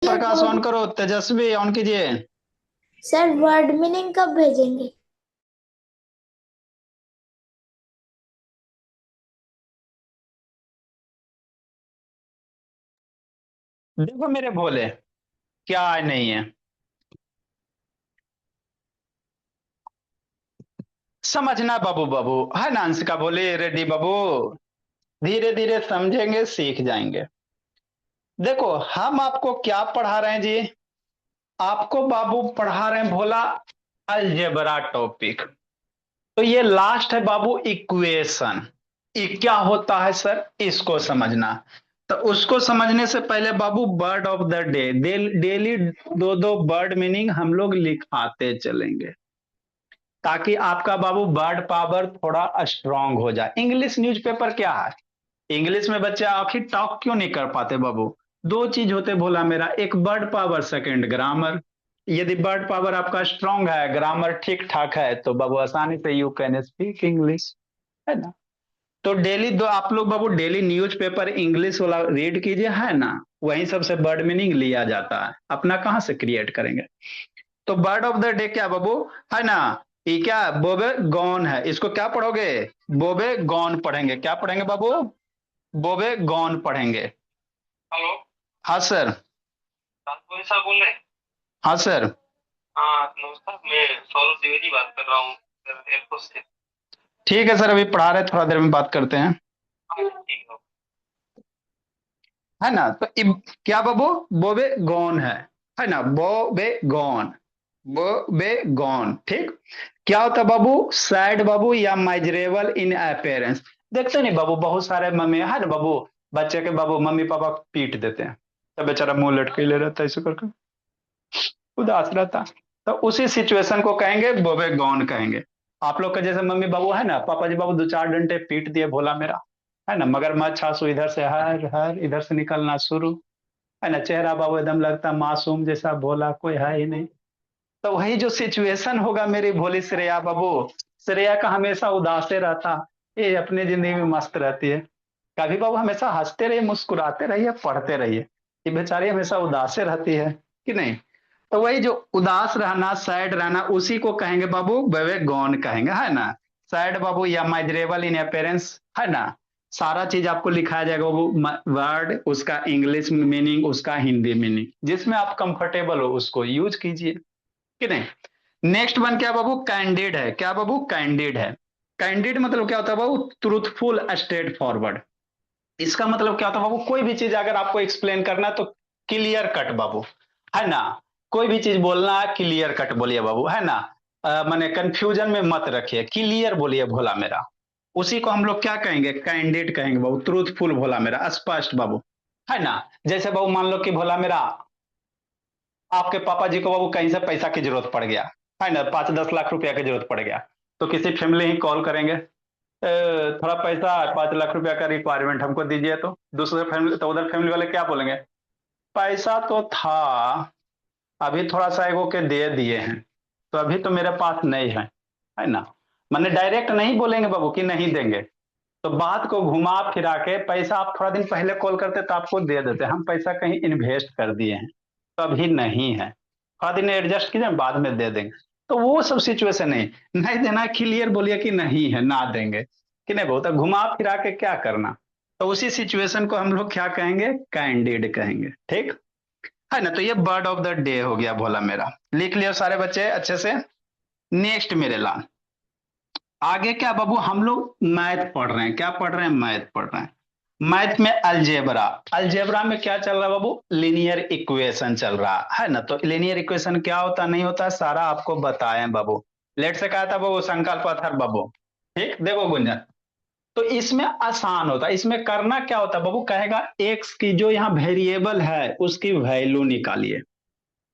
Sir Prakash on word करो, तेजस्वी on कीजिए। Sir word meaning कब भेजेंगे? देखो मेरे भोले, क्या नहीं है, समझना बाबू बाबू, है ना अंशिका बोले रेडी बाबू, धीरे धीरे समझेंगे सीख जाएंगे। देखो हम आपको क्या पढ़ा रहे हैं जी, आपको बाबू पढ़ा रहे हैं भोला अलजेब्रा टॉपिक। तो ये लास्ट है बाबू इक्वेशन। क्या होता है सर, इसको समझना। तो उसको समझने से पहले बाबू word of the day, daily दो दो वर्ड मीनिंग हम लोग लिखाते चलेंगे, ताकि आपका बाबू वर्ड पावर थोड़ा स्ट्रांग हो जाए। इंग्लिश न्यूज़पेपर क्या है, इंग्लिश में बच्चे आखिर टॉक क्यों नहीं कर पाते बाबू? दो चीज होते भोला मेरा, एक वर्ड पावर, सेकंड ग्रामर। यदि वर्ड पावर आपका स्ट्रांग है, ग्रामर ठीक ठाक है, तो बाबू आसानी से यू कैन स्पीक इंग्लिश, है ना। तो डेली दो आप लोग बाबू डेली न्यूज़पेपर इंग्लिश वाला रीड कीजिए, है ना। वहीं सबसे वर्ड मीनिंग लिया जाता है, अपना कहाँ से क्रिएट करेंगे। तो वर्ड ऑफ द डे क्या बाबू, है ना। ये क्या बोबे गॉन है, इसको क्या पढ़ोगे, बोबे गॉन पढ़ेंगे। क्या पढ़ेंगे बाबू, बोबे गॉन पढ़ेंगे। हेलो। हाँ सर। राजपुरी साहब बोल रहे हैं? हाँ सर। हाँ नमस्कार, मैं सौरभ द्विवेदी बात कर रहा हूँ एयरपोर्ट से। ठीक है सर, अभी पढ़ा रहे, थोड़ा देर में बात करते हैं, हाँ, ठीक है। है ना। तो क्या बाबू, बोबे गॉन है ना, बोबे गॉन, बोबे गॉन, ठीक। क्या होता है बाबू, सैड बाबू या माइजरेबल इन अपेरेंस। देखते नहीं बाबू, बहुत सारे मम्मी है ना बाबू, बच्चे के बाबू मम्मी पापा पीट देते हैं, तो बेचारा मुंह लटके ले रहता है ऐसे करके, उदास रहता। तो उसी सिचुएशन को कहेंगे बोबे गॉन कहेंगे। आप लोग का जैसे मम्मी बाबू है ना, पापा जी बाबू दो चार डंडे पीट दिए भोला मेरा, है ना, मगर मच्छा आंसू इधर से हर हर इधर से निकलना शुरू, है ना, चेहरा बाबू एकदम लगता मासूम जैसा, भोला कोई है ही नहीं। तो वही जो सिचुएशन होगा मेरी भोली श्रेया बाबू, श्रेया का हमेशा उदासे रहता, ये अपनी जिंदगी में मस्त रहती है। कभी बाबू हमेशा हंसते रहिए, मुस्कुराते रहिए, पढ़ते रहिए। ये बेचारी हमेशा उदासे रहती है कि नहीं। तो वही जो उदास रहना, सैड रहना, उसी को कहेंगे बाबू वेवे गॉन कहेंगे, है ना। सैड बाबू या माइजरेबल इन अपेरेंस, है ना। सारा चीज आपको लिखाया जाएगा बाबू, वर्ड उसका इंग्लिश मीनिंग, उसका हिंदी मीनिंग, जिसमें आप कंफर्टेबल हो उसको यूज कीजिए कि नहीं। नेक्स्ट वन क्या बाबू, कैंडिड है। क्या बाबू, कैंडिड है। कैंडिड मतलब क्या होता है बाबू, ट्रूथफुल, स्ट्रेट फॉरवर्ड। इसका मतलब क्या होता है बाबू, कोई भी चीज अगर आपको एक्सप्लेन करना है तो क्लियर कट बाबू, है ना। कोई भी चीज बोलना है क्लियर कट बोलिए बाबू, है ना। माने कंफ्यूजन में मत रखिए, क्लियर बोलिए भोला मेरा। उसी को हम लोग क्या कहेंगे, कैंडिड कहेंगे बाबू, ट्रूथफुल भोला मेरा, स्पष्ट बाबू, है ना। जैसे बाबू मान लो कि भोला मेरा, आपके पापा जी को बाबू कहीं से पैसा की जरूरत पड़ गया, है ना, 5-10 लाख रुपया की जरूरत पड़ गया, तो किसी फैमिली ही कॉल करेंगे, थोड़ा पैसा 5 लाख रुपया का रिक्वायरमेंट हमको दीजिए। तो दूसरे फैमिली, तो उधर फैमिली वाले क्या बोलेंगे, पैसा तो था, अभी थोड़ा सा एगो के दे दिए हैं, तो अभी तो मेरे पास नहीं है ना। मैंने डायरेक्ट नहीं बोलेंगे बाबू कि नहीं देंगे। तो बात को घुमा फिरा के, पैसा आप थोड़ा दिन पहले कॉल करते तो आपको दे देते, हम पैसा कहीं इन्वेस्ट कर दिए हैं, तो अभी नहीं है, थोड़ा दिन एडजस्ट कीजिए, बाद में दे देंगे। तो वो सब सिचुएशन नहीं, नहीं देना, क्लियर बोलिए कि नहीं है, ना देंगे कि नहीं, बहुत घुमा फिरा के क्या करना। तो उसी सिचुएशन को हम लोग क्या कहेंगे, कैंडिड कहेंगे, ठीक है ना। तो ये बर्ड ऑफ द डे हो गया भोला मेरा, लिख लिया सारे बच्चे अच्छे से। नेक्स्ट मेरे लाल, आगे क्या बाबू, हम लोग मैथ पढ़ रहे हैं, क्या पढ़ रहे हैं, मैथ पढ़ रहे हैं। मैथ में अलजेब्रा, अलजेब्रा में क्या चल रहा है बाबू, लीनियर इक्वेशन चल रहा है ना। तो लीनियर इक्वेशन क्या होता नहीं होता, सारा आपको बताए बाबू। लेट से कहा था बाबू संकल्प पत्थर बाबू, ठीक। देखो गुंजन, तो इसमें आसान होता है, इसमें करना क्या होता है बाबू, कहेगा एक्स की जो यहाँ वेरिएबल है उसकी वैल्यू निकालिए।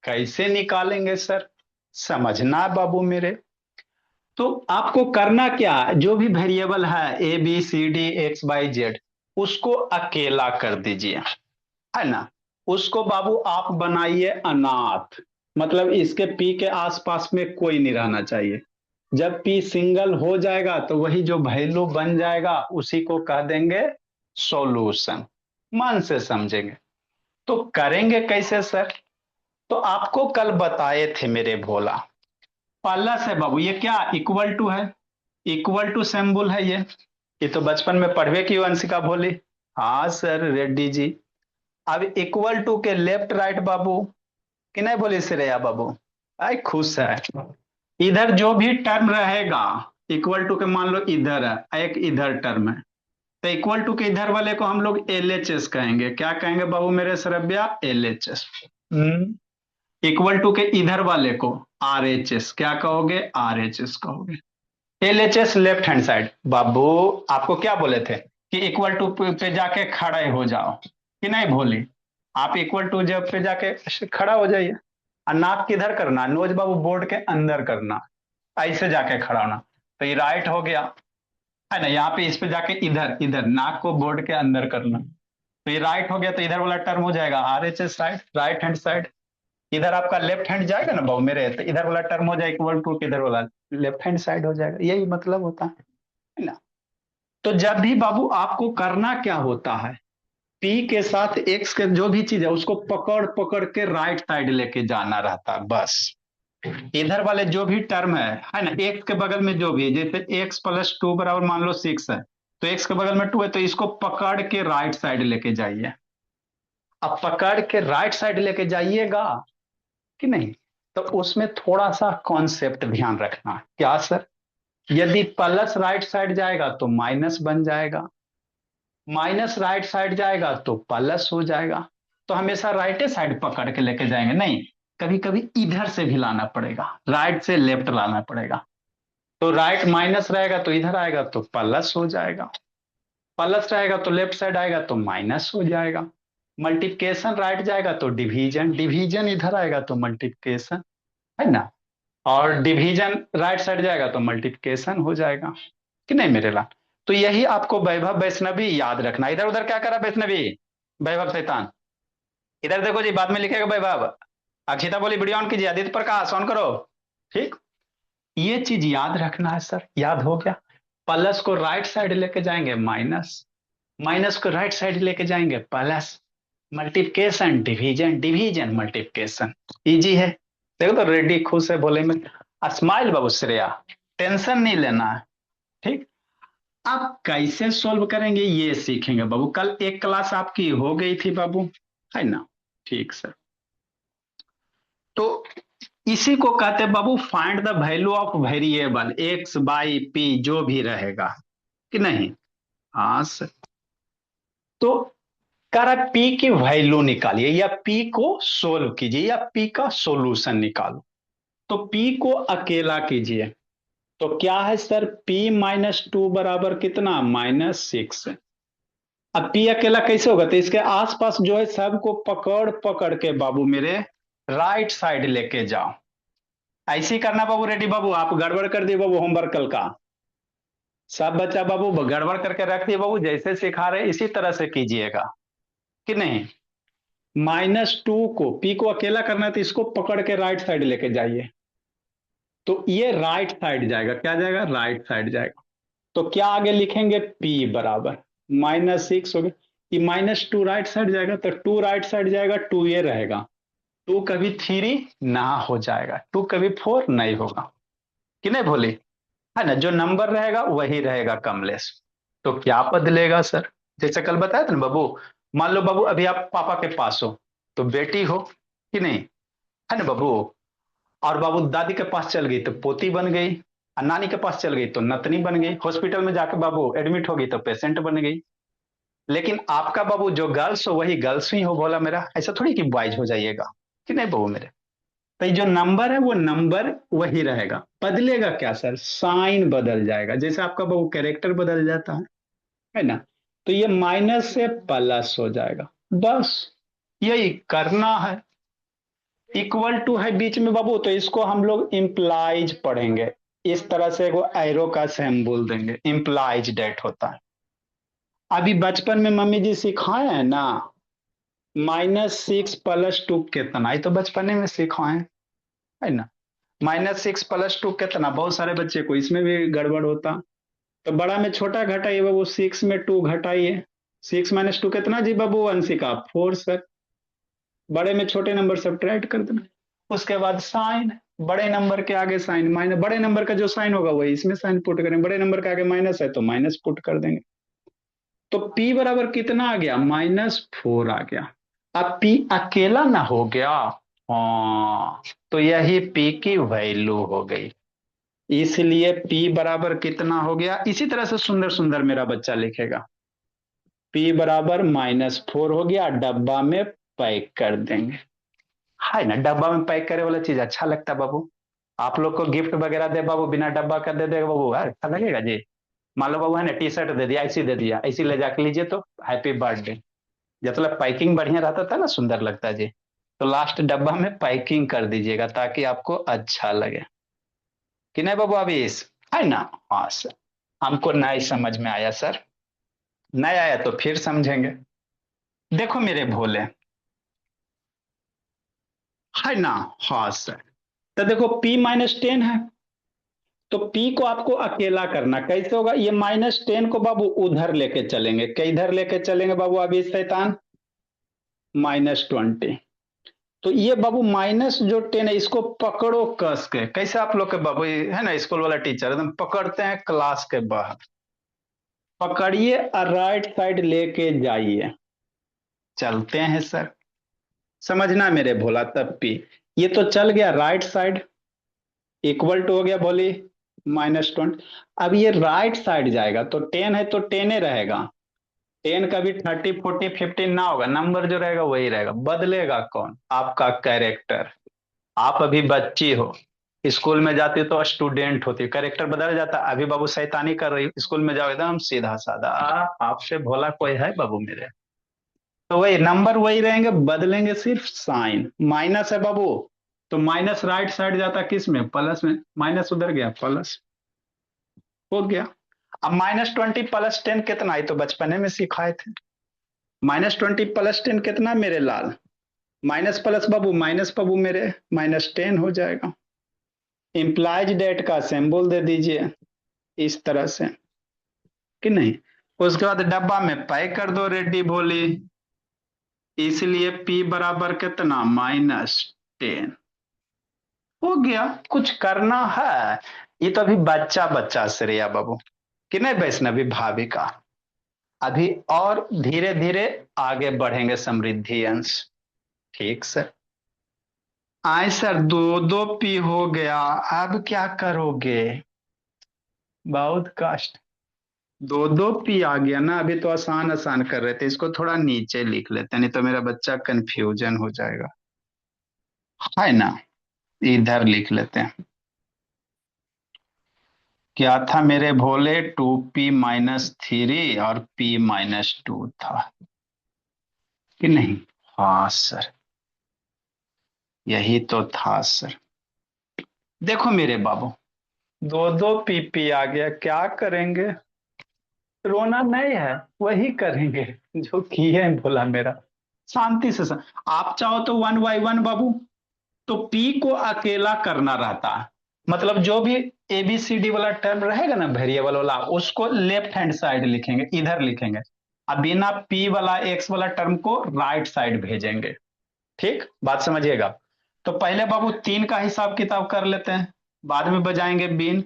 कैसे निकालेंगे सर, समझना बाबू मेरे। तो आपको करना क्या है, जो भी वेरिएबल है ABCD XYZ, उसको अकेला कर दीजिए, है ना। उसको बाबू आप बनाइए अनाथ, मतलब इसके पी के आसपास में कोई नहीं रहना चाहिए। जब पी सिंगल हो जाएगा तो वही जो वैल्यू बन जाएगा उसी को कह देंगे सॉल्यूशन। मन से समझेंगे। तो करेंगे कैसे सर, तो आपको कल बताए थे मेरे भोला, प्लस है बाबू, ये क्या इक्वल टू है, इक्वल टू सिंबल है ये तो बचपन में पढ़वे की अंशिका भोली। हाँ सर रेड्डी जी। अब इक्वल टू के लेफ्ट राइट बाबू, कि नहीं बोली श्रेया बाबू? आई खुश है। इधर जो भी टर्म रहेगा इक्वल टू के, मान लो इधर है एक, इधर टर्म है, तो इक्वल टू के इधर वाले को हम लोग एल एच एस कहेंगे। क्या कहेंगे बाबू मेरे सरब्या? L H S. Equal to के इधर वाले को आर एच एस क्या कहोगे? आर एच एस कहोगे। L H S left hand side बाबू, आपको क्या बोले थे कि इक्वल टू पे जाके खड़े हो जाओ, कि नहीं भोली? आप इक्वल टू जब पे जाके खड़ा हो जाइए, और नाक किधर करना? नोज बाबू बोर्ड के अंदर करना, ऐसे जाके खड़ा होना। तो ये राइट हो गया, है ना? यहाँ पे इस पे जाके इधर, इधर नाक को बोर्ड के अंदर करना, तो ये राइट हो गया। तो इधर वाला टर्म हो जाएगा are H S side, right hand side. इधर आपका लेफ्ट हैंड जाएगा ना बाबू मेरे, तो इधर वाला टर्म हो जाएगा इक्वल टू, इधर वाला लेफ्ट हैंड साइड हो जाएगा। यही मतलब होता है ना? तो जब भी बाबू आपको करना क्या होता है, पी के साथ एक्स के जो भी चीज है उसको पकड़ पकड़ के राइट साइड लेके जाना रहता है बस। इधर वाले जो भी टर्म है ना, एक्स के बगल में जो भी है, जैसे एक्स प्लस टू बराबर मान लो सिक्स है, तो एक्स के बगल में टू है, तो इसको पकड़ के राइट साइड लेके जाइए। अब पकड़ के राइट साइड लेके जाइएगा, कि नहीं? तो उसमें थोड़ा सा कॉन्सेप्ट ध्यान रखना। क्या सर? यदि प्लस राइट साइड जाएगा तो माइनस बन जाएगा, माइनस राइट साइड जाएगा तो प्लस हो जाएगा। तो हमेशा राइट साइड पकड़ के लेके जाएंगे, नहीं, कभी कभी इधर से भी लाना पड़ेगा, राइट से लेफ्ट लाना पड़ेगा। तो राइट माइनस रहेगा तो इधर आएगा तो प्लस हो जाएगा, प्लस रहेगा तो लेफ्ट साइड आएगा तो माइनस हो जाएगा। मल्टीप्लिकेशन राइट जाएगा तो डिवीजन, डिवीजन इधर आएगा तो मल्टीप्लिकेशन, है ना? और डिवीजन राइट साइड जाएगा तो मल्टीप्लिकेशन हो जाएगा, कि नहीं मेरे लाल? तो यही आपको वैभव वैष्णवी याद रखना। इधर उधर क्या करा वैष्णवी? वैभव शैतान, इधर देखो जी, बाद में लिखेगा वैभव। अक्षिता बोली वीडियो ऑन कीजिए, आदित्य प्रकाश ऑन करो। ठीक, ये चीज याद रखना है सर। याद हो गया? प्लस को राइट साइड लेके जाएंगे माइनस, माइनस को राइट साइड लेके जाएंगे plus. Multiplication division, division multiplication, easy है। देखो तो रेड्डी खुश है बोले में। स्माइल बाबू श्रेया, टेंशन नहीं लेना है। ठीक, आप कैसे सोल्व करेंगे ये सीखेंगे बाबू। कल एक क्लास आपकी हो गई थी बाबू, है ना? ठीक सर। तो इसी को कहते हैं बाबू find the value of variable X by P, जो भी रहेगा, कि नहीं? हाँ सर। तो कह रहा है पी की वैल्यू निकालिए, या पी को सोल्व कीजिए, या पी का सॉल्यूशन निकालो। तो पी को अकेला कीजिए, तो क्या है सर? पी माइनस टू बराबर कितना? Minus six. अब पी अकेला कैसे होगा? तो इसके आसपास जो है सबको पकड़ पकड़ के बाबू मेरे राइट साइड लेके जाओ। ऐसे ही करना बाबू। रेडी बाबू, आप गड़बड़ कर दिए बाबू होमवर्क कल का। सब बच्चा बाबू गड़बड़ करके रख दिए बाबू, जैसे सिखा रहे इसी तरह से कीजिएगा, कि नहीं? माइनस टू को, पी को अकेला करना है तो इसको पकड़ के राइट साइड लेके जाइए, तो ये राइट साइड जाएगा। क्या जाएगा? राइट साइड जाएगा। तो क्या आगे लिखेंगे? पी बराबर माइनस सिक्स हो गया। ये माइनस टू राइट साइड जाएगा, तो टू राइट साइड जाएगा, टू ये रहेगा। टू कभी थ्री ना हो जाएगा, टू कभी फोर नहीं होगा, कि नहीं भोली? है ना? जो नंबर रहेगा वही रहेगा कमलेश। तो क्या बदलेगा सर? जैसे कल बताया था ना बाबू, मान लो बाबू अभी आप पापा के पास हो तो बेटी हो, कि नहीं? है ना बाबू? और बाबू दादी के पास चल गई तो पोती बन गई, और नानी के पास चल गई तो नतनी बन गई, हॉस्पिटल में जाके बाबू एडमिट होगी तो पेशेंट बन गई। लेकिन आपका बाबू जो गर्ल्स हो वही गर्ल्स ही हो, बोला मेरा। ऐसा थोड़ी कि बॉयज हो जाइएगा, कि नहीं बाबू मेरे? तो जो नंबर है वो नंबर वही रहेगा। बदलेगा क्या सर? साइन बदल जाएगा, जैसे आपका बाबू कैरेक्टर बदल जाता है ना? तो ये माइनस से प्लस हो जाएगा, बस यही करना है। इक्वल टू है बीच में बाबू, तो इसको हम लोग इम्प्लाइज पढ़ेंगे। इस तरह से वो एरो का सिंबल देंगे, इम्प्लाइज डेट होता है। अभी बचपन में मम्मी जी सिखाए हैं ना, माइनस सिक्स प्लस टू कितना, ये तो बचपने में सिखाए, है ना? माइनस सिक्स प्लस टू कितना, बहुत सारे बच्चे को इसमें भी गड़बड़ होता। तो बड़ा में छोटा घटाइए बाबू, सिक्स में टू घटाइए। सिक्स माइनस टू कितना जी बाबू? Anshika four sir. बड़े में छोटे नंबर सब्ट्रैक्ट कर देना, उसके बाद साइन, बड़े नंबर के आगे साइन माइनस, बड़े नंबर का जो साइन होगा वही इसमें साइन पुट करेंगे, बड़े नंबर के आगे माइनस है तो माइनस पुट कर देंगे। तो P बराबर कितना आ गया, -4 आ गया। अब P अकेला ना हो गया, हाँ, तो यही P की वैल्यू हो गई, इसलिए P बराबर कितना हो गया। इसी तरह से सुंदर सुंदर मेरा बच्चा लिखेगा, P बराबर -4 हो गया, डब्बा में पैक कर देंगे। है ना, डब्बा में पैक करे वाला चीज अच्छा लगता है बाबू। आप लोग को गिफ्ट वगैरह दे बाबू, बिना डब्बा का दे देगा बाबू, अच्छा लगेगा जी। मान लो बाबू है ना, टी शर्ट दे दिया, ऐसी दे दिया, ऐसी ले जाके लीजिए तो हैप्पी बर्थडे, जब तक पैकिंग बढ़िया रहता था ना सुंदर लगता है जी। तो लास्ट डब्बा में पैकिंग कर दीजिएगा ताकि आपको अच्छा लगे, कि नहीं बाबू अभी है ना। हाँ सर, हमको नहीं समझ में आया सर, नहीं आया तो फिर समझेंगे। देखो मेरे भोले, है ना। हाँ सर, तो देखो P-10 है, तो P को आपको अकेला करना कैसे होगा, ये -10 को बाबू उधर लेके चलेंगे, किधर लेके चलेंगे बाबू अभी शैतान, -20। तो ये बाबू माइनस जो 10 है इसको पकड़ो कस के, कैसे आप लोग के बाबू है ना स्कूल वाला टीचर एकदम पकड़ते हैं क्लास के बाहर, पकड़िए और राइट साइड लेके जाइए, चलते हैं सर, समझना मेरे भोला तब P, ये तो चल गया राइट साइड, इक्वल टू हो गया बोली -20। अब ये राइट साइड जाएगा तो 10 है तो 10 ही रहेगा, 10 का भी 30 40 50 ना होगा, नंबर जो रहेगा वही रहेगा, बदलेगा कौन, आपका कैरेक्टर। आप अभी बच्ची हो, स्कूल में जाती हो तो स्टूडेंट होती है, कैरेक्टर बदल जाता है। अभी बाबू शैतानी कर रही हो, स्कूल में जाओ एकदम सीधा साधा, आपसे भोला कोई है बाबू मेरे। तो वही नंबर वही रहेंगे, बदलेंगे सिर्फ साइन, माइनस है बाबू तो माइनस राइट साइड जाता किस में, प्लस में, माइनस उधर गया प्लस हो गया। अब -20 + 10 कितना, है तो बचपने में सिखाए थे, -20 + 10 कितना मेरे लाल, माइनस प्लस बाबू माइनस बाबू मेरे -10 हो जाएगा। इम्प्लाइज डेट का सिंबल दे दीजिए इस तरह से, कि नहीं। उसके बाद डब्बा में पैक कर दो रेडी भोली, इसलिए P बराबर कितना, -10 हो गया। कुछ करना है, ये तो अभी बच्चा बच्चा श्रेया बाबू, कि नहीं वैष्णवी भाभी का, अभी और धीरे धीरे आगे बढ़ेंगे समृद्धि अंश। ठीक सर, आए सर, दो दो P हो गया, अब क्या करोगे, बहुत कष्ट, दो दो P आ गया ना, अभी तो आसान आसान कर रहे थे, इसको थोड़ा नीचे लिख लेते हैं नहीं तो मेरा बच्चा कंफ्यूजन हो जाएगा, है ना। इधर लिख लेते हैं, क्या था मेरे भोले, 2P-3 और P-2 था, कि नहीं। हाँ सर, यही तो था सर। देखो मेरे बाबू, दो दो PP आ गया, क्या करेंगे, रोना नहीं है, वही करेंगे जो किए हैं भोला मेरा, शांति से सर। आप चाहो तो 1 बाई 1 बाबू, तो P को अकेला करना रहता है, मतलब जो भी ABCD वाला टर्म रहेगा ना वेरिएबल वाला, उसको लेफ्ट हैंड साइड लिखेंगे, इधर लिखेंगे, अब बिना P वाला X वाला टर्म को राइट साइड भेजेंगे। ठीक, बात समझिएगा। तो पहले बाबू 3 का हिसाब किताब कर लेते हैं, बाद में बजाएंगे बीन।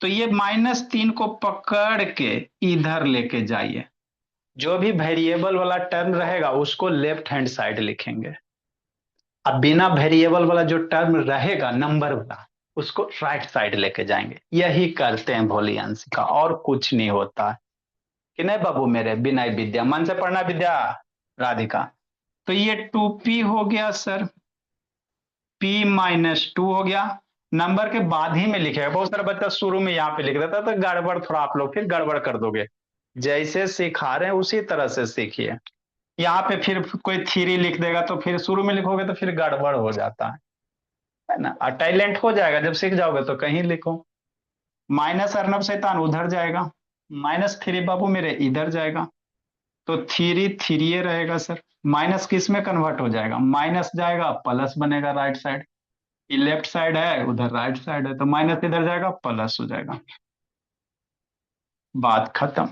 तो ये -3 को पकड़ के इधर लेके जाइए, जो भी वेरिएबल वाला टर्म रहेगा उसको लेफ्ट हैंड साइड लिखेंगे, अब बिना वेरिएबल वाला जो टर्म रहेगा नंबर वाला उसको राइट साइड लेके जाएंगे, यही करते हैं भोली अंश का, और कुछ नहीं होता है, कि नहीं बाबू मेरे, विनय विद्या मन से पढ़ना विद्या राधिका। तो ये 2P हो गया सर, P-2 हो गया, नंबर के बाद ही में लिखेगा, बहुत सारा बच्चा शुरू में यहाँ पे लिख देता है तो गड़बड़, थोड़ा आप लोग फिर गड़बड़ कर दोगे, जैसे सिखा रहे हैं उसी तरह से सीखिए। यहाँ पे फिर कोई थ्री लिख देगा तो फिर शुरू में लिखोगे तो फिर गड़बड़ हो जाता है ना, और टैलेंट हो जाएगा जब सीख जाओगे तो कहीं लिखो। माइनस अर्नब शैतान उधर जाएगा, -3 बाबू मेरे इधर जाएगा, तो थ्री थ्री रहेगा सर, माइनस किस में कन्वर्ट हो जाएगा, माइनस जाएगा प्लस बनेगा राइट साइड, ये लेफ्ट साइड है उधर राइट साइड है, तो माइनस इधर जाएगा प्लस हो जाएगा, बात खत्म।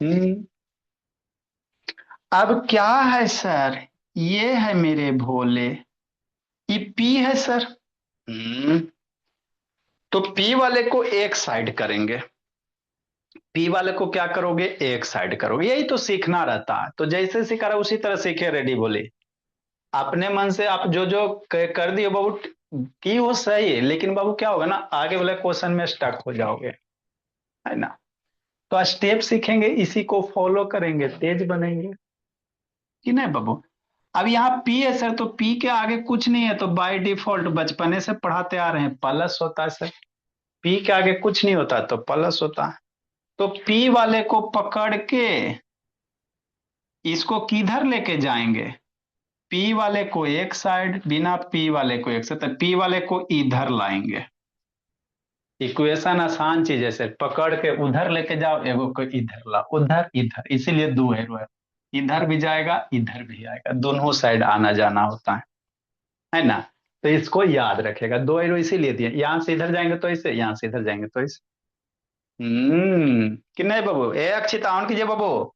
हम्म, अब क्या है सर, ये है मेरे भोले, ये पी है सर। तो पी वाले को एक साइड करेंगे, पी वाले को क्या करोगे, एक साइड करोगे। यही तो सीखना रहता है, तो जैसे सिखा रहा उसी तरह सीखे। रेडी बोले, अपने मन से आप जो जो कर दिए बाबू, की वो सही है, लेकिन बाबू क्या होगा ना, आगे वाले क्वेश्चन में स्टक हो जाओगे, है ना। तो स्टेप सीखेंगे, इसी को फॉलो करेंगे, तेज बनेंगे कि नहीं बाबू। अब यहाँ पी है सर, तो पी के आगे कुछ नहीं है, तो बाय डिफॉल्ट बचपने से पढ़ाते आ रहे हैं, प्लस होता है सर। पी के आगे कुछ नहीं होता तो प्लस होता है। तो पी वाले को पकड़ के इसको किधर लेके जाएंगे, पी वाले को एक साइड, बिना पी वाले को एक साइड, तो पी वाले को इधर लाएंगे। इक्वेशन आसान चीज है सर, पकड़ के उधर लेके जाओ, एगो को इधर लाओ, उधर इधर, इसीलिए दो एरो है। इधर भी जाएगा इधर भी आएगा, दोनों साइड आना जाना होता है ना। तो इसको याद रखेगा, दो एरो इसीलिए दिए, यहां से इधर जाएंगे तो इसे, यहां से इधर जाएंगे तो इसे। कि नहीं बाबू, ए अक्षिता ऑन कीजिए बाबू।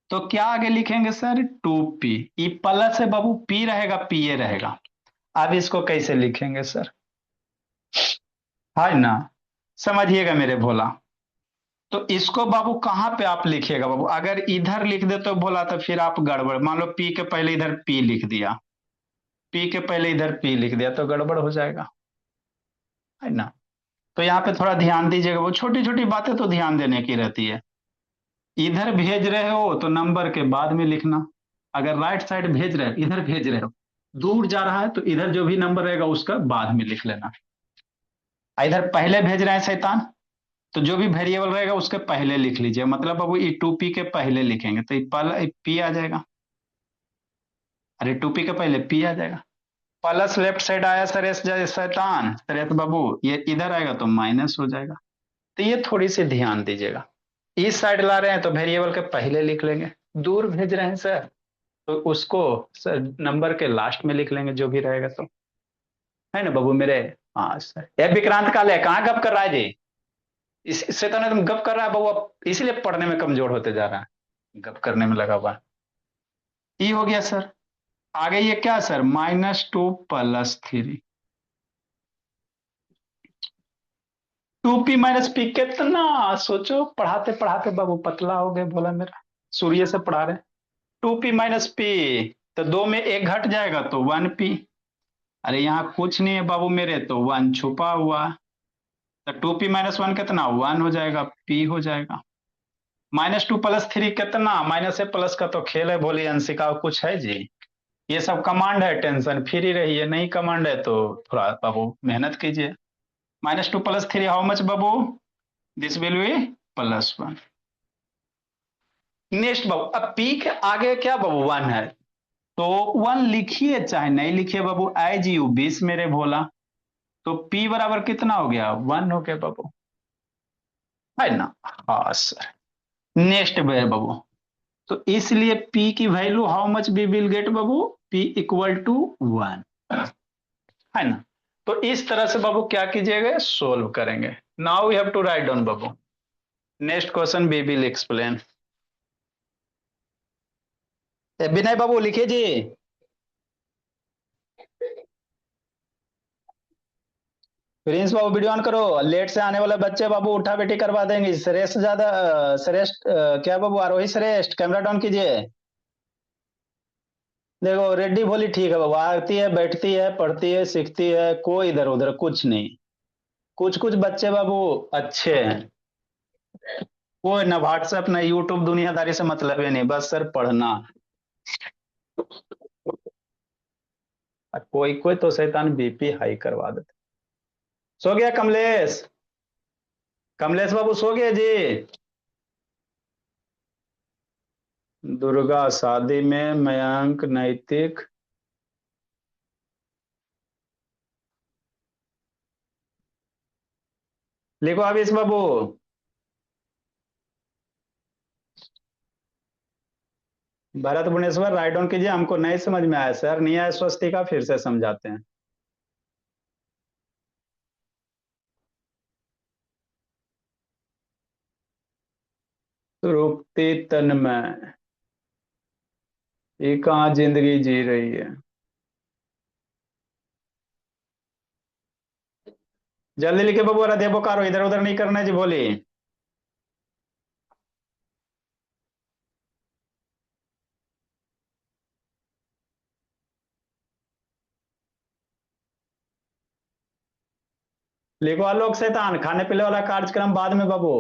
तो क्या आगे लिखेंगे sir, two P, E plus है बाबू, पी रहेगा पी ए रहेगा। अब इसको कैसे लिखेंगे सर, है ना, समझिएगा मेरे भोला। तो इसको बाबू कहाँ पे आप लिखिएगा बाबू, अगर इधर लिख दे तो भोला, तो फिर आप गड़बड़, मान लो पी के पहले इधर पी लिख दिया, पी के पहले इधर पी लिख दिया तो गड़बड़ हो जाएगा, है ना। तो यहाँ पे थोड़ा ध्यान दीजिएगा, वो छोटी छोटी बातें तो ध्यान देने की रहती है। इधर भेज रहे हो तो नंबर के बाद में लिखना, अगर राइट साइड भेज रहे हो, इधर भेज रहे हो, दूर जा रहा है तो इधर जो भी नंबर रहेगा उसका बाद में लिख लेना। इधर पहले भेज रहे हैं शैतान, तो जो भी वेरिएबल रहेगा उसके पहले लिख लीजिए, मतलब अब ये टू पी के पहले लिखेंगे तो ये पी आ जाएगा, अरे टू पी के पहले पी आ जाएगा। प्लस लेफ्ट साइड आया सर एस जाए शैतान, सर एस बाबू ये इधर आएगा तो माइनस हो जाएगा। तो ये थोड़ी सी ध्यान दीजिएगा, इस साइड ला रहे हैं तो वेरिएबल के पहले लिख लेंगे, दूर भेज रहे हैं सर तो उसको सर नंबर के लास्ट में लिख लेंगे जो भी रहेगा, तो है ना बाबू मेरे। हाँ सर, ये विक्रांत काले कहाँ गप कर रहा है जी, इससे तो नहीं तुम गप कर रहा है बाबू, अब इसलिए पढ़ने में कमजोर होते जा रहा है, गप करने में लगा हुआ। ई हो गया सर। आगे ये क्या सर, -2 + 3, 2p - p कितना, सोचो पढ़ाते पढ़ाते बाबू पतला हो गए बोला मेरा, सूर्य से पढ़ा रहे। 2p - p, तो दो में एक घट जाएगा तो 1p। अरे यहाँ कुछ नहीं है बाबू मेरे, तो 1 छुपा हुआ, तो 2p - 1 कितना, 1 हो जाएगा, p हो जाएगा। -2 + 3 कितना, माइनस से प्लस का तो खेल है, बोली अंशिका कुछ है जी, ये सब कमांड है, टेंशन फ्री रहिए, नहीं कमांड है तो थोड़ा बाबू मेहनत कीजिए। -2 + 3 हाउ मच बाबू, दिस विल बी +1। नेक्स्ट बाबू, अब पी के आगे क्या बाबू 1 है, तो 1 लिखिए चाहे नहीं लिखिए बाबू, एज यू 20 मेरे भोला। तो पी बराबर कितना हो गया, 1 हो गया बाबू, है ना। हाँ सर, नेक्स्ट है बाबू, तो इसलिए पी की value how much we will get बाबू, पी इक्वल टू 1, है ना। तो इस तरह से बाबू क्या कीजिएगा, सोल्व करेंगे। Now we have to write down बाबू, next question we will explain. Vinay बाबू लिखिए जी। प्रिंस बाबू वीडियो ऑन करो, लेट से आने वाले बच्चे बाबू उठा बैठी करवा देंगे। श्रेष्ठ ज्यादा श्रेष्ठ क्या बाबू, आरोही श्रेष्ठ कैमरा डाउन कीजिए। देखो रेड्डी भोली ठीक है बाबू, आती है बैठती है पढ़ती है सीखती है, कोई इधर उधर कुछ नहीं। कुछ कुछ बच्चे बाबू अच्छे हैं, कोई ना व्हाट्सएप ना यूट्यूब दुनियादारी से मतलब ही नहीं, बस सर पढ़ना। कोई कोई तो शैतान बीपी हाई करवा देते। सो गया कमलेश, कमलेश बाबू सो गए जी। दुर्गा शादी में मयंक नैतिक, लिखो अभी बाबू। भरत भुवनेश्वर राइट डाउन कीजिए, हमको नहीं समझ में आया सर, नहीं आया स्वस्तिका फिर से समझाते हैं। तृप्ति तन्मय, ये कहाँ जिंदगी जी रही है। जल्दी लिखे बाबू, अरे देखो कारो, इधर उधर नहीं करना है जी, बोली। लिखो आलोक शैतान, खाने पीने वाला कार्यक्रम बाद में बाबू।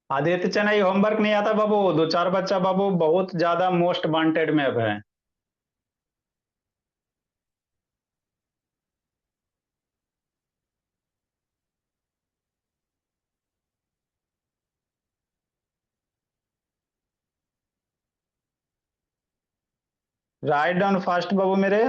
आदित्य चेन्नई होमवर्क नहीं आता बाबू, दो चार बच्चा बाबू बहुत ज्यादा मोस्ट वांटेड में अब है। राइट डाउन फास्ट बाबू मेरे।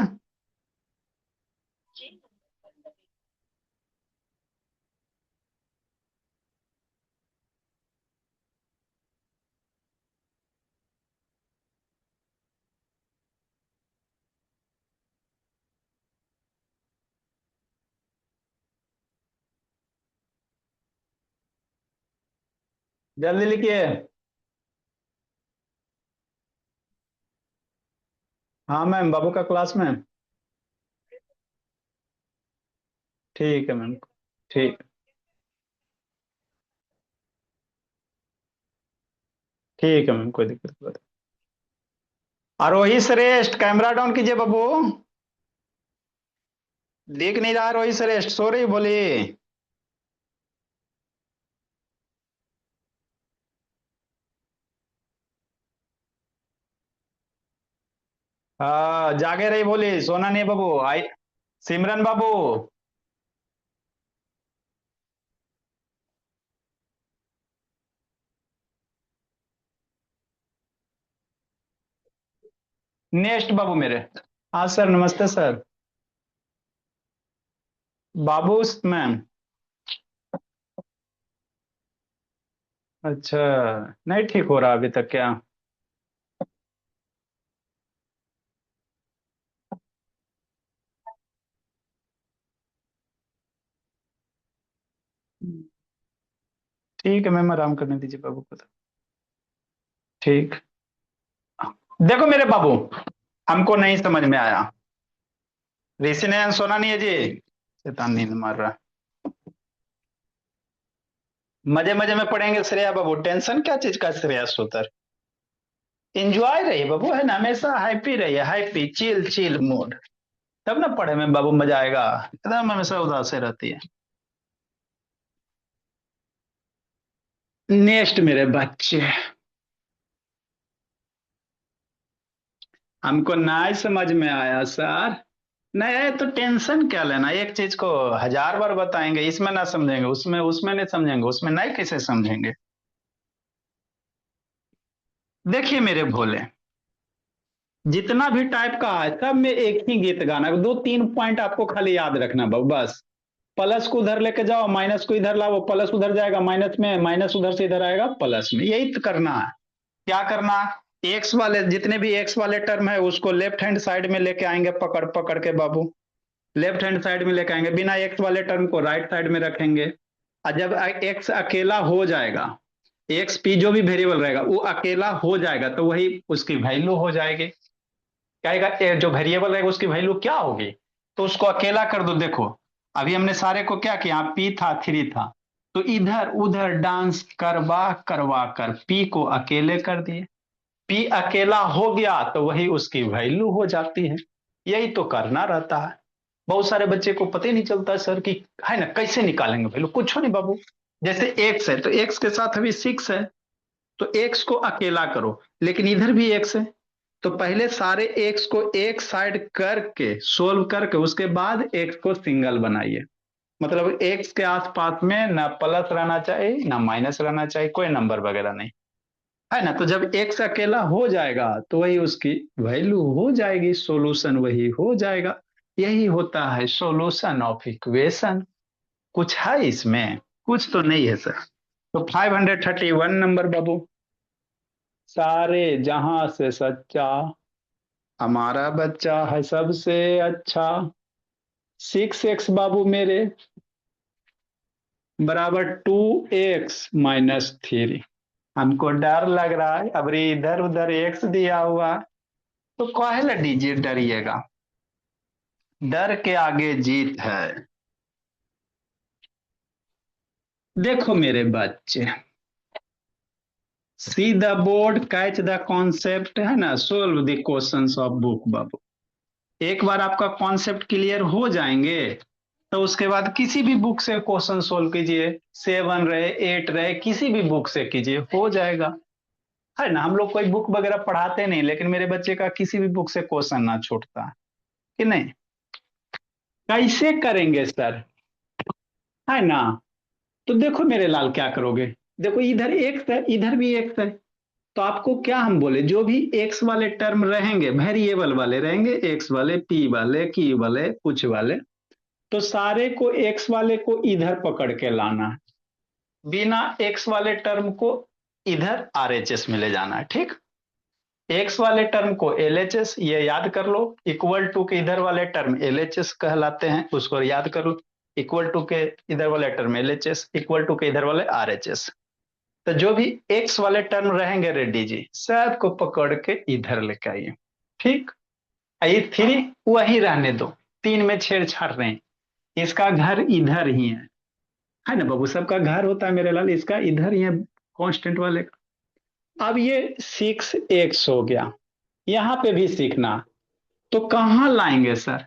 जल्दी लिखिए। हाँ मैम, बाबू का क्लास में। ठीक है मैम। ठीक। ठीक है मैम, कोई दिक्कत नहीं। आरोही श्रेष्ठ, कैमरा डाउन कीजिए बाबू। दिख नहीं रहा आरोही श्रेष्ठ, सो रही बोली। हाँ जागे रही बोली, सोना नहीं बाबू। आई सिमरन बाबू। नेक्स्ट बाबू मेरे। हाँ सर, नमस्ते सर। बाबू मैम। अच्छा, नहीं ठीक हो रहा अभी तक क्या? ठीक है मैम, आराम करने दीजिए बाबू को तो। ठीक। देखो मेरे बाबू, हमको नहीं समझ में आया। ऋषि ने सोना नहीं है जी। शैतान नींद मार रहा है। मजे मजे में पढ़ेंगे श्रेया बाबू, टेंशन क्या चीज का श्रेया सोतर। एंजॉय रहिए बाबू, है ना, हमेशा हैप्पी रहिए, हैप्पी चिल चिल मूड। तब ना पढ़े में बाबू मजा आएगा। एकदम हमेशा उदास रहती है। नेक्स्ट मेरे बच्चे। हमको नहीं समझ में आया सर। नहीं आया तो टेंशन क्या लेना, एक चीज को हजार बार बताएंगे, इसमें ना समझेंगे, उसमें उसमें नहीं समझेंगे, उसमें नहीं कैसे समझेंगे। देखिए मेरे भोले, जितना भी टाइप का है सब में एक ही गीत गाना, दो तीन पॉइंट आपको खाली याद रखना बस। प्लस को उधर लेके जाओ, माइनस को इधर लाओ, प्लस उधर जाएगा माइनस में, माइनस उधर से इधर आएगा प्लस में, यही तो करना है। क्या करना? एक्स वाले जितने भी एक्स वाले टर्म है उसको लेफ्ट हैंड साइड में लेके आएंगे, पकड़ पकड़ के बाबू। लेफ्ट हैंड साइड में लेके आएंगे, बिना एक्स वाले टर्म को राइट साइड में रखेंगे। और जब एक्स अकेला हो जाएगा, एक्स पी जो भी वेरिएबल रहेगा वो अकेला हो जाएगा, तो वही उसकी वैल्यू हो जाएगी। कहेगा जो वेरिएबल रहेगा उसकी वैल्यू क्या होगी, तो उसको अकेला कर दो। देखो अभी हमने सारे को क्या किया, पी था थ्री था, तो इधर उधर डांस करवा करवा कर पी को अकेले कर दिए। पी अकेला हो गया तो वही उसकी वैल्यू हो जाती है। यही तो करना रहता है। बहुत सारे बच्चे को पता ही नहीं चलता है सर कि, है ना, कैसे निकालेंगे वैल्यू, कुछ नहीं बाबू। जैसे एक्स है तो एक्स के साथ अभी सिक्स है, तो एक्स को अकेला करो, लेकिन इधर भी एक्स है, तो पहले सारे एक्स को एक साइड करके सोल्व करके उसके बाद एक्स को सिंगल बनाइए। मतलब एक्स के आसपास में ना प्लस रहना चाहिए ना माइनस रहना चाहिए, कोई नंबर वगैरह नहीं, है ना। तो जब एक्स अकेला हो जाएगा तो वही उसकी वैल्यू हो जाएगी, सॉल्यूशन वही हो जाएगा। यही होता है सॉल्यूशन ऑफ इक्वेशन। कुछ है इसमें? कुछ तो नहीं है सर। तो 531 नंबर बाबू, सारे जहां से सच्चा हमारा बच्चा है सबसे अच्छा। 6x बाबू मेरे बराबर 2x-3। हमको डर लग रहा है, अब इधर उधर x दिया हुआ है, तो काहे डिजिट डरिएगा, डर के आगे जीत है। देखो मेरे बच्चे, see the board, catch the concept, है ना, solve the questions of book बाबू। एक बार आपका कॉन्सेप्ट क्लियर हो जाएंगे तो उसके बाद किसी भी बुक से क्वेश्चन सोल्व कीजिए, 7 रहे 8 रहे, किसी भी बुक से कीजिए, हो जाएगा। है ना, हम लोग कोई बुक वगैरह पढ़ाते नहीं, लेकिन मेरे बच्चे का किसी भी बुक से क्वेश्चन ना छूटता है कि नहीं। कैसे करेंगे सर, है ना? तो देखो मेरे लाल क्या करोगे, देखो इधर एक्स है इधर भी एक्स है, तो आपको क्या हम बोले, जो भी एक्स वाले टर्म रहेंगे, वेरिएबल वाले रहेंगे, एक्स वाले, पी वाले, क्यू वाले, कुछ वाले, तो सारे को एक्स वाले को इधर पकड़ के लाना है, बिना एक्स वाले टर्म को इधर आरएचएस में ले जाना है। ठीक, एक्स वाले टर्म को एलएचएस, ये याद कर लो, इक्वल टू के इधर वाले टर्म एलएचएस कहलाते हैं, उसको याद कर लो। इक्वल टू के इधर वाले टर्म एलएचएस, इक्वल टू के इधर वाले आरएचएस। तो जो भी एक्स वाले टर्म रहेंगे रेड्डी जी, सबको पकड़ के इधर लेके आइए। ठीक, ये 3 वही रहने दो, 3 में छेड़छाड़ रहे हैं, इसका घर इधर ही है ना बाबू, सबका घर होता है मेरे लाल, इसका इधर ही है कांस्टेंट वाले का। अब ये 6x हो गया, यहां पे भी सीखना, तो कहां लाएंगे सर?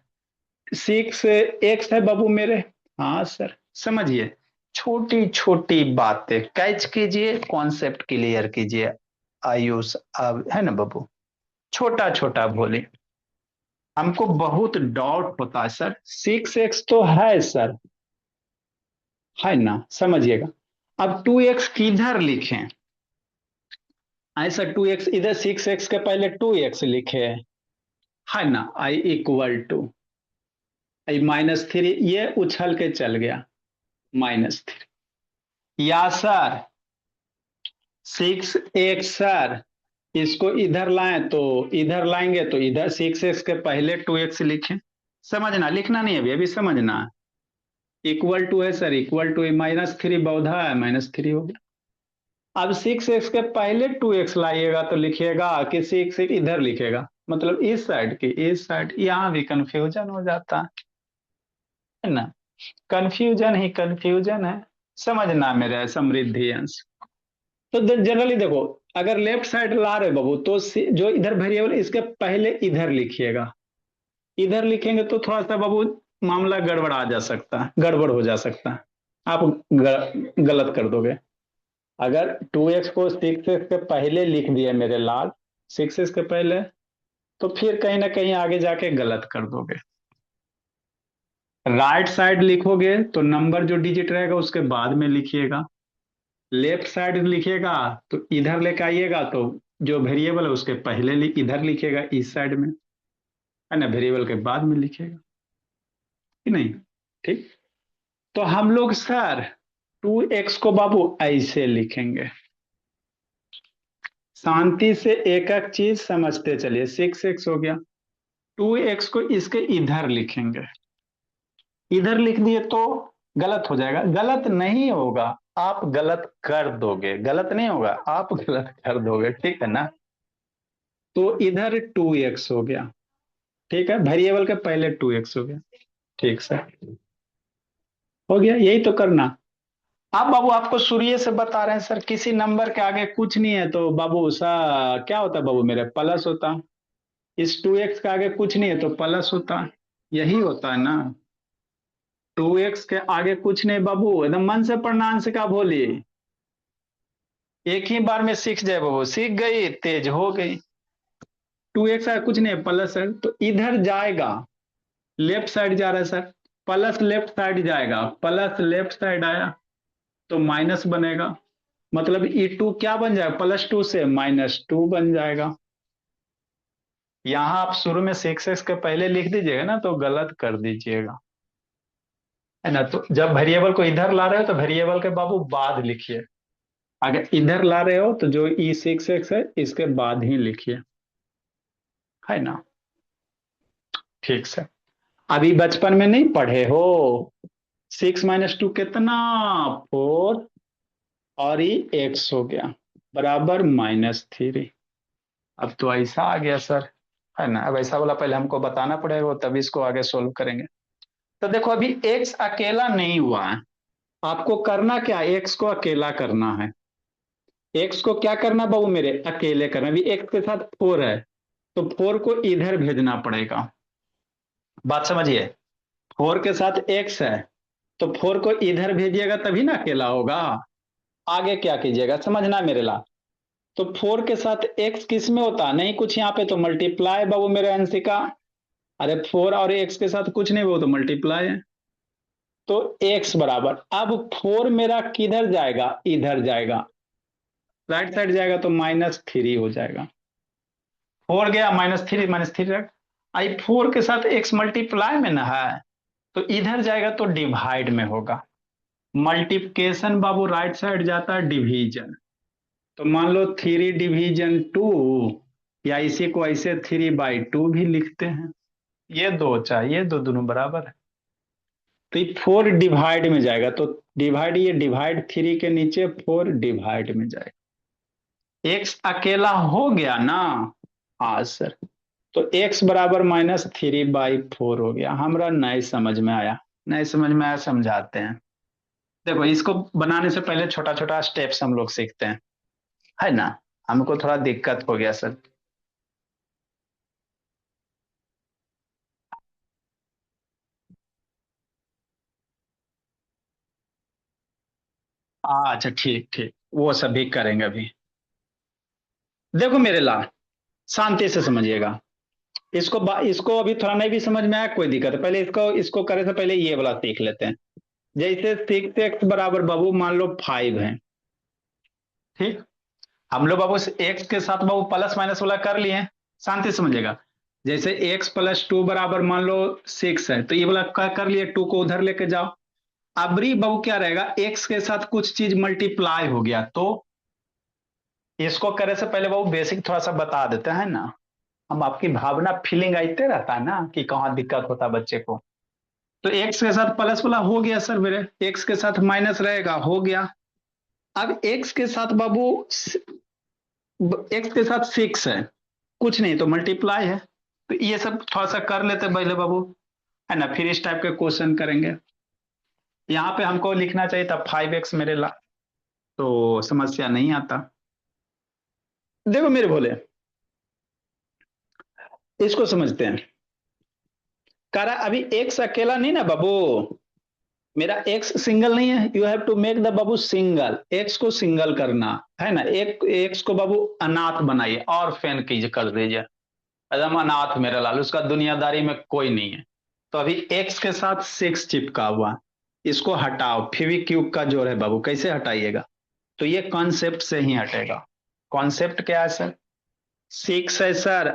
6x है बाबू मेरे, हाँ सर, समझिए, छोटी छोटी बातें कैच कीजिए, कॉन्सेप्ट क्लियर कीजिए। आयुष अब है ना बाबू, छोटा छोटा बोले, हमको बहुत डाउट होता है सर, 6x तो है सर, है ना, समझिएगा। अब 2x किधर लिखें? ऐसा 2x इधर 6x के पहले 2x लिखे, है ना, आई इक्वल टू आई -3, ये उछल के चल गया -3, या सर 6x सर, इसको इधर लाएं तो इधर लाएंगे तो इधर 6x के पहले 2x लिखें, समझना, लिखना नहीं अभी, अभी समझना। इक्वल टू है सर, इक्वल टू -3 बहुधा है, -3 हो गया। अब 6x के पहले 2x लाइएगा तो लिखिएगा कि 6x इधर लिखेगा, मतलब इस साइड की इस साइड, यहां भी कंफ्यूजन हो जाता है ना, कंफ्यूजन ही कंफ्यूजन है, समझना मेरा समृद्धि अंश। तो जनरली देखो, अगर लेफ्ट साइड ला रहे बाबू, तो जो इधर वेरिएबल इसके पहले इधर लिखिएगा, इधर लिखेंगे तो थोड़ा सा बाबू मामला गड़बड़ा जा सकता है, गड़बड़ हो जा सकता है, आप गलत कर दोगे। अगर 2x को 6x के पहले लिख दिए मेरे लाल, 6x के पहले, तो फिर कहीं ना कहीं आगे जाके गलत कर दोगे। राइट साइड लिखोगे तो नंबर जो डिजिट रहेगा उसके बाद में लिखिएगा, लेफ्ट साइड लिखिएगा तो इधर लेके आइएगा, तो जो वेरिएबल है उसके पहले इधर लिखिएगा इस साइड में, है ना, वेरिएबल के बाद में लिखिएगा कि नहीं। ठीक, तो हम लोग सर 2x को बाबू ऐसे लिखेंगे, शांति से एक एक चीज समझते चलिए। 6x हो गया, 2x को इसके इधर लिखेंगे, इधर लिख दिए तो गलत हो जाएगा, गलत नहीं होगा, आप गलत कर दोगे, गलत नहीं होगा, आप गलत कर दोगे, ठीक है ना। तो इधर 2x हो गया, ठीक है, वेरिएबल के पहले 2x हो गया, ठीक सर, हो गया, यही तो करना। आप बाबू आपको शुरू से बता रहे हैं सर, किसी नंबर के आगे कुछ नहीं है तो बाबू सा क्या होता है बाबू मेरे, प्लस होता, इस 2x के आगे कुछ नहीं है तो प्लस होता, यही होता है ना। 2x के आगे कुछ नहीं बाबू, एकदम मन से पढ़ना, अंश का भोली, एक ही बार में सीख जाए बाबू, सीख गई तेज हो गई। 2x आगे कुछ नहीं है, प्लस है, तो इधर जाएगा, लेफ्ट साइड जा रहा है सर, प्लस लेफ्ट साइड जाएगा, प्लस लेफ्ट साइड आया तो माइनस बनेगा, मतलब E2 क्या बन जाएगा, +2 से -2 बन जाएगा। यहां आप शुरू में 6x के पहले लिख दीजिएगा ना तो गलत कर दीजिएगा, है ना। तो जब वेरिएबल को इधर ला रहे हो तो वेरिएबल के बाबू बाद लिखिए, अगर इधर ला रहे हो तो जो E6x है इसके बाद ही लिखिए, है ना। ठीक से अभी बचपन में नहीं पढ़े हो, 6 - 2 कितना, 4, और ये x हो गया बराबर -3। अब तो ऐसा आ गया सर, है ना। अब ऐसा वाला पहले हमको बताना पड़ेगा तभी इसको आगे सोल्व करेंगे। तो देखो अभी x अकेला नहीं हुआ है, आपको करना क्या है, x को अकेला करना है। x को क्या करना बाबू मेरे, अकेले करना। अभी x के साथ 4 है तो 4 को इधर भेजना पड़ेगा, बात समझिए। 4 के साथ x है तो 4 को इधर भेजिएगा तभी ना अकेला होगा। आगे क्या कीजिएगा समझना मेरे ला। तो 4 के साथ x किस में होता नहीं कुछ, यहाँ पे तो मल्टीप्लाई बाबू मेरे अंशिका। अरे 4 और x के साथ कुछ नहीं, वो तो मल्टीप्लाई है। तो x बराबर, अब 4 मेरा किधर जाएगा, इधर जाएगा, राइट साइड जाएगा तो -3 हो जाएगा। 4 गया -3 रख। आई 4 के साथ x मल्टीप्लाई में ना है तो इधर जाएगा तो डिवाइड में होगा। मल्टीप्लिकेशन बाबू राइट साइड जाता है डिवीजन, तो मान लो 3 डिवीजन 2, या इसी को ऐसे 3/2 भी लिखते हैं। ये दो चाहिए, दो दोनों बराबर है। तो ये 4 डिवाइड में जाएगा तो डिवाइड, ये डिवाइड 3 के नीचे 4 डिवाइड में जाएगा। x अकेला हो गया ना, हाँ सर। तो x बराबर -3/4 हो गया। हमारा नहीं समझ में आया, नहीं समझ में आया समझाते हैं। देखो इसको बनाने से पहले छोटा छोटा स्टेप्स हम लोग सीखते हैं, है ना। हमको थोड़ा दिक्कत हो गया सर। अच्छा ठीक ठीक, वो सभी करेंगे अभी। देखो मेरे लाल, शांति से समझिएगा। इसको अभी थोड़ा नहीं भी समझ में आया कोई दिक्कत है, पहले इसको इसको करे से पहले ये वाला सीख लेते हैं। जैसे 6x बराबर बाबू मान लो 5 है, ठीक। हम लोग बाबू एक्स के साथ बाबू प्लस माइनस वाला कर लिए, शांति से समझिएगा। जैसे x + 2 बराबर मान लो 6 है तो ये वाला क्या कर लिए, 2 को उधर लेके जाओ। अबरी बाबू क्या रहेगा, x के साथ कुछ चीज मल्टीप्लाई हो गया तो इसको करे से पहले बाबू बेसिक थोड़ा सा बता देते हैं ना। हम आपकी भावना फीलिंग आते रहता है ना कि कहाँ दिक्कत होता है बच्चे को। तो x के साथ प्लस वाला हो गया सर मेरे, x के साथ माइनस रहेगा हो गया। अब x के साथ बाबू, x के साथ 6 है, कुछ नहीं तो मल्टीप्लाई है। तो ये सब थोड़ा सा कर लेते पहले बाबू, है ना, फिर इस टाइप के क्वेश्चन करेंगे। यहाँ पे हमको लिखना चाहिए था 5x मेरे ला, तो समस्या नहीं आता। देखो मेरे भोले, इसको समझते हैं। कह रहा अभी x अकेला नहीं ना बाबू, मेरा x सिंगल नहीं है। You have to make the बाबू सिंगल, x को सिंगल करना है ना। एक x को बाबू अनाथ बनाइए और फैन कीजिए कर दीजिए, एकदम अनाथ मेरा लाल, उसका दुनियादारी में कोई नहीं है। तो अभी x के साथ 6 चिपका हुआ, इसको हटाओ। फेविक्विक का जोर है बाबू, कैसे हटाइएगा, तो ये कॉन्सेप्ट से ही हटेगा। कॉन्सेप्ट क्या है सर, 6 है सर,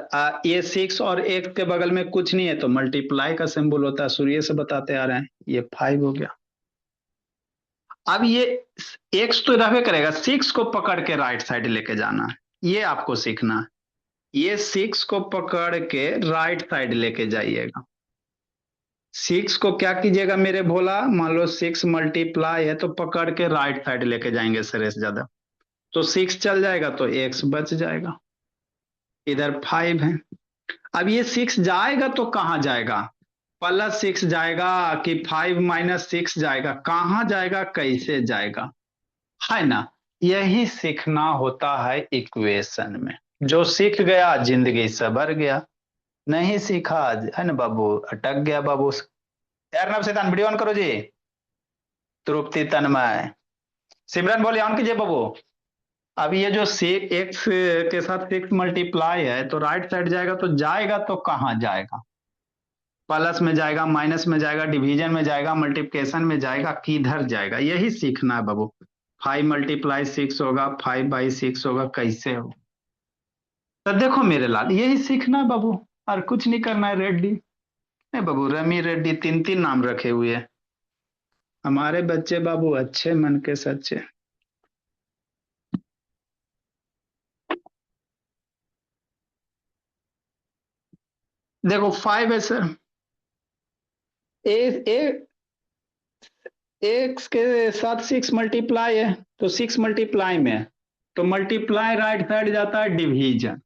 ये 6 और एक के बगल में कुछ नहीं है तो मल्टीप्लाई का सिंबल होता है, सूर्य से बताते आ रहे हैं। ये 5 हो गया। अब ये एक्स तो रहबे करेगा, 6 को पकड़ के राइट साइड लेके जाना है, ये आपको सीखना है। ये 6 को पकड़ के राइट साइड लेके जाइएगा। 6 को क्या कीजिएगा मेरे भोला, मान लो 6 मल्टीप्लाई है तो पकड़ के राइट साइड लेके जाएंगे सर से ज्यादा, तो 6 चल जाएगा तो x बच जाएगा, इधर 5 है। अब ये 6 जाएगा तो कहां जाएगा, +6 जाएगा कि 5 - 6 जाएगा, कहां जाएगा कैसे जाएगा, है ना। यही सीखना होता है इक्वेशन में। जो सीख गया जिंदगी सबर गया, नहीं सीखा है ना बाबू अटक गया बाबू। यार नव शैतान वीडियो ऑन करो जी। तृप्ति तन्मय सिमरन बोले ऑन कीजिए बाबू। अब ये जो x के साथ 6 मल्टीप्लाई है तो राइट साइड जाएगा तो जाएगा तो कहां जाएगा, प्लस में जाएगा, माइनस में जाएगा, डिवीजन में जाएगा, मल्टीप्लिकेशन में जाएगा, किधर जाएगा, यही सीखना है बाबू। 5 × 6 होगा, 5/6 होगा, कैसे हो। तो देखो मेरे लाल यही सीखना है बाबू। और कुछ नहीं करना है, रेड्डी। नहीं बाबू, रमी रेड्डी, 3 3 नाम रखे हुए हैं। हमारे बच्चे बाबू अच्छे मन के सच्चे। देखो 5 है सर। ए ए एक्स के साथ 6 मल्टीप्लाई है, तो 6 मल्टीप्लाई में है। तो मल्टीप्लाई राइट साइड जाता है डिवीजन,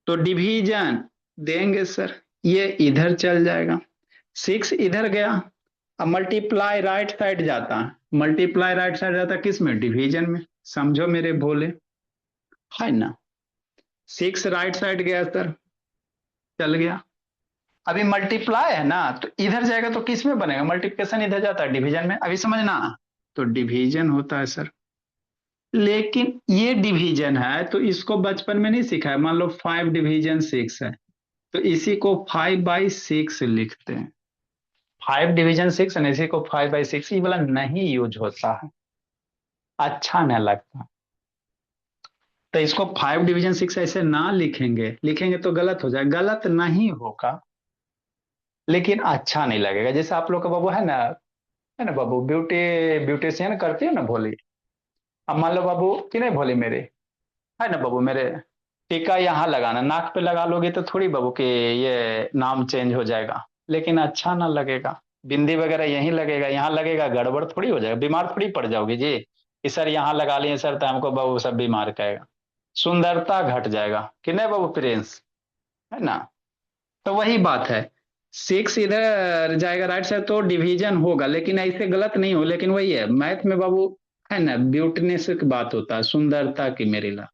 तो डिवीजन देंगे सर, ये इधर चल जाएगा, 6 इधर गया। अब मल्टीप्लाई राइट साइड जाता है, मल्टीप्लाई राइट साइड जाता है किस में, डिवीजन में। समझो मेरे भोले, है ना। 6 राइट साइड गया सर, चल गया। अभी मल्टीप्लाई है ना, तो इधर जाएगा तो किस में बनेगा, मल्टीप्लिकेशन इधर जाता है डिवीजन में, अभी समझना। तो डिवीजन होता है सर। लेकिन ये डिवीजन है तो इसको बचपन में नहीं सीखा है। मान लो 5 डिवीजन 6 है, तो इसी को 5/6 लिखते हैं। 5 डिवीजन 6 है, इसी को 5/6, ये वाला नहीं यूज होता है, अच्छा नहीं लगता। तो इसको 5 डिवीजन 6 ऐसे ना लिखेंगे, लिखेंगे तो गलत हो जाएगा, गलत नहीं होगा लेकिन अच्छा नहीं लगेगा। जैसे आप लोग का बाबू है ना बाबू, ब्यूटिशियन करती है ना भोली। अब मान लो बाबू कि नहीं भोली मेरे, है ना बाबू मेरे, टीका यहाँ लगाना, नाक पे लगा लोगे तो थोड़ी बाबू कि ये नाम चेंज हो जाएगा, लेकिन अच्छा ना लगेगा। बिंदी वगैरह यहीं लगेगा, यहाँ लगेगा गड़बड़ थोड़ी हो जाएगा, बीमार थोड़ी पड़ जाओगे जी कि सर यहाँ लगा लिए सर तो हमको बाबू सब बीमार कहेगा, सुंदरता घट जाएगा कि नहीं बाबू प्रिंस, है ना। तो वही बात है, 6 इधर जाएगा राइट साइड तो डिवीजन होगा, लेकिन ऐसे गलत नहीं हो, लेकिन वही है मैथ में बाबू, है ना, ब्यूटीनेस की बात होता है, सुंदरता की मेरी ला।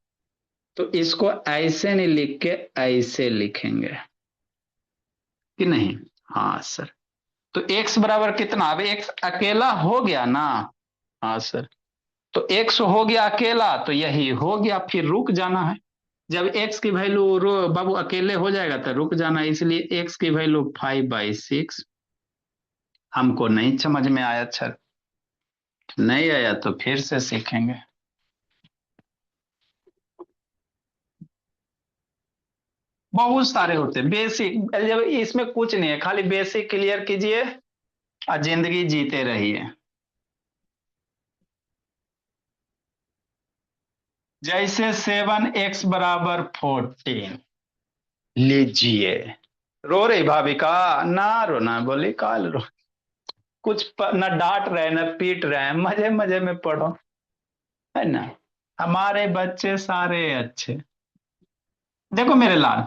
तो इसको ऐसे नहीं लिख के ऐसे लिखेंगे कि नहीं। हाँ सर। तो x बराबर कितना, अब x अकेला हो गया ना। हाँ सर। तो x हो गया अकेला तो यही हो गया, फिर रुक जाना है। जब x की वैल्यू बाबू अकेले हो जाएगा तो रुक जाना है, इसलिए x की वैल्यू 5/6। हमको नहीं समझ में आया सर, नहीं आया तो फिर से सीखेंगे। बहुत सारे होते हैं बेसिक, जब इसमें कुछ नहीं है, खाली बेसिक क्लियर कीजिए और जिंदगी जीते रहिए। जैसे 7x बराबर 14 लीजिए। रो रही भाविका, ना रोना, बोली काल रो, न डांट रहे न पीट रहे हैं, मजे मजे में पढ़ो, है ना। हमारे बच्चे सारे अच्छे। देखो मेरे लाल,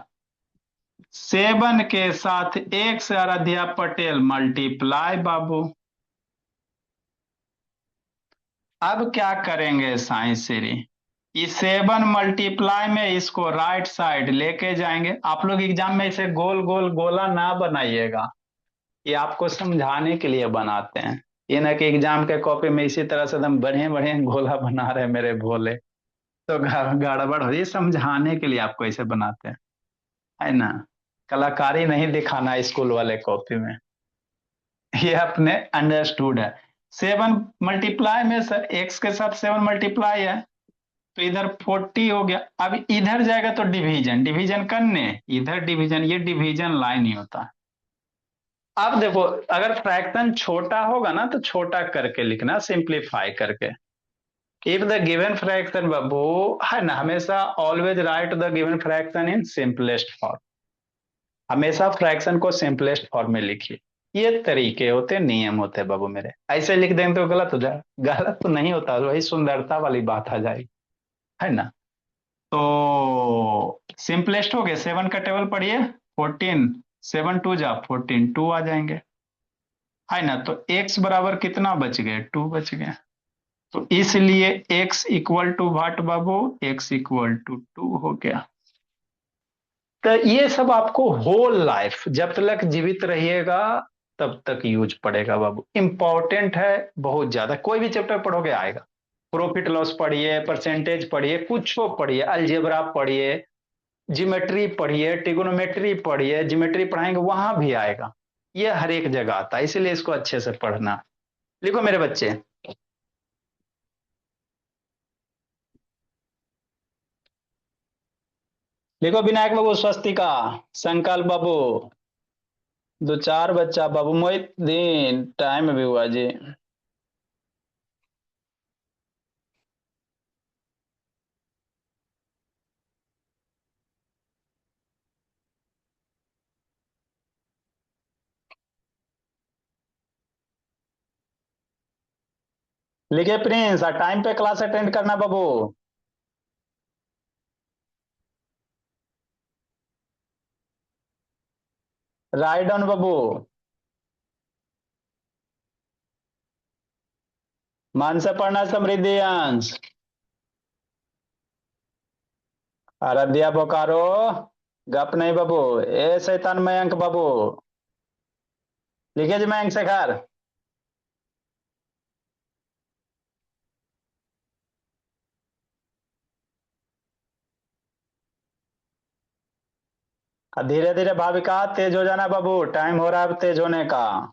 7 के साथ x आराध्या पटेल मल्टीप्लाई बाबू। अब क्या करेंगे साइंस सीरी, ये 7 मल्टीप्लाई में इसको राइट साइड लेके जाएंगे। आप लोग एग्जाम में इसे गोल गोल गोला ना बनाइएगा, ये आपको समझाने के लिए बनाते हैं। ये ना कि एग्जाम के कॉपी में इसी तरह से एकदम बढ़िया बढ़िया गोला बना रहे मेरे भोले, तो गड़बड़ हो, ये समझाने के लिए आपको ऐसे बनाते हैं, है ना। कलाकारी नहीं दिखाना स्कूल वाले कॉपी में, ये अपने अंडरस्टूड है। 7 मल्टीप्लाई में सर एक्स के साथ 7 मल्टीप्लाई है, तो इधर 40 हो गया। अब इधर जाएगा तो डिवीजन, डिवीजन करने इधर डिवीजन, ये डिवीजन लाइन ही होता है। अब देखो, अगर फ्रैक्शन छोटा होगा ना तो छोटा करके लिखना, सिंप्लीफाई करके। इफ द गिवन फ्रैक्शन बाबू, है ना, हमेशा always right the given fraction in simplest form, हमेशा फ्रैक्शन को सिंपलेस्ट फॉर्म में लिखिए। ये तरीके होते, नियम होते बाबू मेरे, ऐसे लिख देंगे तो गलत हो जाए, गलत तो नहीं होता, वही सुंदरता वाली बात आ जाएगी, है ना। तो सिंपलेस्ट हो गए, 7 का टेबल पढ़िए, 14, 7 2 जा 14, 2 आ जाएंगे, है ना। तो x बराबर कितना बच गए, 2 बच गए। तो इसलिए x इक्वल टू वाट बाबू, x इक्वल टू 2 हो गया। तो ये सब आपको होल लाइफ जब तक जीवित रहिएगा तब तक यूज पड़ेगा बाबू, इंपॉर्टेंट है बहुत ज्यादा। कोई भी चैप्टर पढ़ोगे आएगा, प्रॉफिट लॉस पढ़िए, परसेंटेज पढ़िए, कुछ पढ़िए, अलजेब्रा पढ़िए, ज्योमेट्री पढ़िए, ट्रिगोनोमेट्री पढ़िए, ज्योमेट्री पढ़ाएंगे वहां भी आएगा, ये हर एक जगह आता है, इसीलिए इसको अच्छे से पढ़ना। लिखो मेरे बच्चे, लिखो विनायक बाबू स्वस्तिका। संकल्प बाबू। दो चार बच्चा बाबू मोहिद्दीन टाइम भी हुआ जी। लिखिए प्रिंस टाइम पे क्लास अटेंड करना बाबू। राइट डाउन बाबू। मन से पढ़ना समृद्धि अंश। आराध्या बोकारो। गप नहीं बाबू। ए शैतान मयंक बाबू। लिखिए जी मयंक शेखर। धीरे धीरे भाविका तेज हो जाना बाबू टाइम हो रहा है तेज होने का।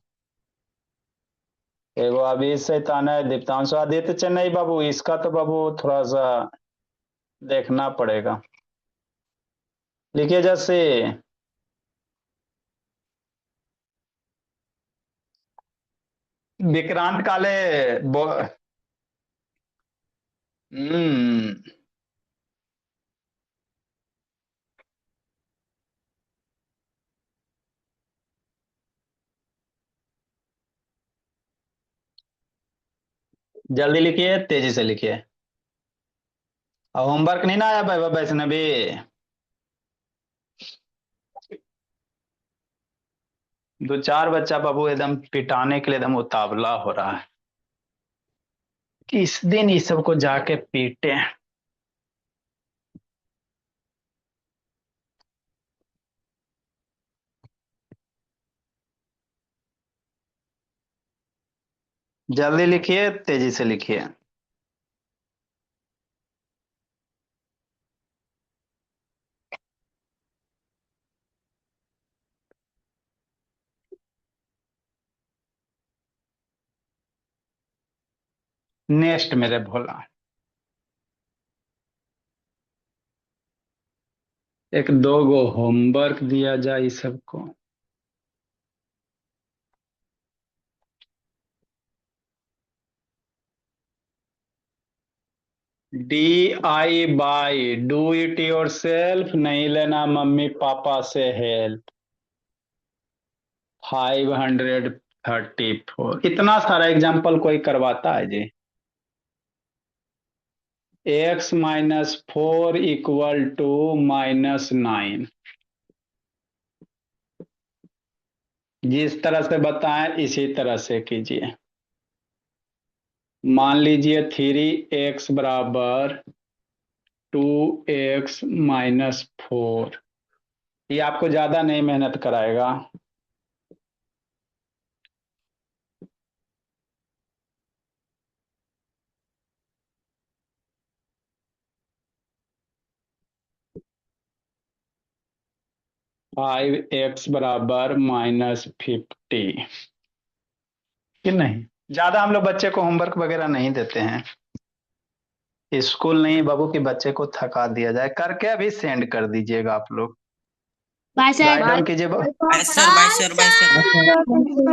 एगो अभी शैतान है दीप्तांशु आदित्य चेन्नई बाबू इसका तो बाबू थोड़ा सा देखना पड़ेगा। लिखिए जैसे विक्रांत काले हम्म। जल्दी लिखिए तेजी से लिखिए। और होमवर्क नहीं ना आया भाई वैष्णवी। दो चार बच्चा बाबू एकदम पिटाने के लिए एकदम उतावला हो रहा है कि इस दिन इस सबको जाके पीटे। जल्दी लिखिए तेजी से लिखिए। नेक्स्ट मेरे भोला। एक दो गो होमवर्क दिया जाए इस सबको। DIY do it your self नहीं लेना मम्मी पापा से हेल्प। 534 इतना सारा एग्जाम्पल कोई करवाता है जी। x-4 equal to -9। जिस तरह से बताएं इसी तरह से कीजिए। मान लीजिए 3x बराबर 2x-4। ये आपको ज्यादा नहीं मेहनत कराएगा। 5x बराबर -50 कि नहीं। ज्यादा हम लोग बच्चे को होमवर्क वगैरह नहीं देते हैं। स्कूल नहीं बाबू कि बच्चे को थका दिया जाए करके अभी सेंड कर दीजिएगा आप लोग। Bye sir. राइट डाउन कीजिए bye sir bye sir bye sir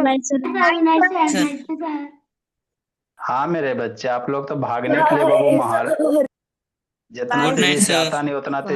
bye sir. Sir. हाँ मेरे बच्चे आप लोग तो भागने के लिए बाबू महार जितना गुड नाइट तेजी से सर। आता नहीं उतना तेजी